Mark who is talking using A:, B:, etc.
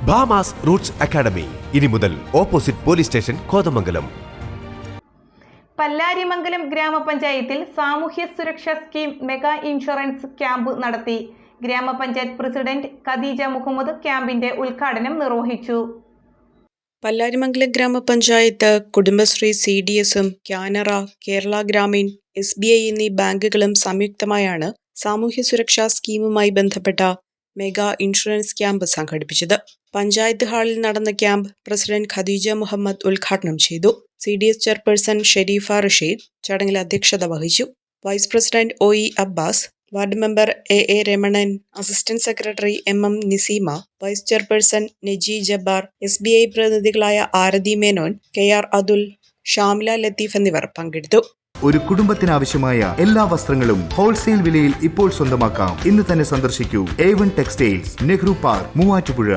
A: Bamas Roots academy ഇനി മുതൽ opposite police station Kothamangalam.
B: Pallarimangalam ഗ്രാമപഞ്ചായത്തിൽ സാമൂഹ്യ സുരക്ഷാ സ്കീം മെഗാ ഇൻഷുറൻസ് ക്യാമ്പ് നടത്തി. ഗ്രാമപഞ്ചായത്ത് പ്രസിഡന്റ് ഖദീജ മുഹമ്മദ് ക്യാമ്പിന്റെ ഉദ്ഘാടനം നിർവഹിച്ചു.
C: പല്ലാരിമംഗലം ഗ്രാമപഞ്ചായത്ത്, കുടുംബശ്രീ, CDSഉം കാനറ, കേരള ഗ്രാമീൺ, SBI എന്നീ ബാങ്കുകളും സംയുക്തമായാണ് സാമൂഹ്യ സുരക്ഷാ സ്കീമുമായി ബന്ധപ്പെട്ട മെഗാ ഇൻഷുറൻസ് ക്യാമ്പ് സംഘടിപ്പിച്ചത്. പഞ്ചായത്ത് ഹാളിൽ നടന്ന ക്യാമ്പ് പ്രസിഡന്റ് ഖദീജ മുഹമ്മദ് ഉദ്ഘാടനം ചെയ്തു. CDS ചെയർപേഴ്സൺ ഷെരീഫ റഷീദ് ചടങ്ങിൽ അധ്യക്ഷത വഹിച്ചു. Vice president OE Abbas, ward member AA Ramanan, assistant secretary MM Niseema, vice chairperson Naji Jabbar, SBI പ്രതിനിധികളായ ആരതി മേനോൻ, KR അതുൽ, ഷാമില ലത്തീഫ് എന്നിവർ പങ്കെടുത്തു.
D: ഒരു കുടുംബത്തിനാവശ്യമായ എല്ലാ വസ്ത്രങ്ങളും ഹോൾസെയിൽ വിലയിൽ ഇപ്പോൾ സ്വന്തമാക്കാം. ഇന്ന് തന്നെ സന്ദർശിക്കൂ A1 textiles, Nehru park, Muvattupuzha.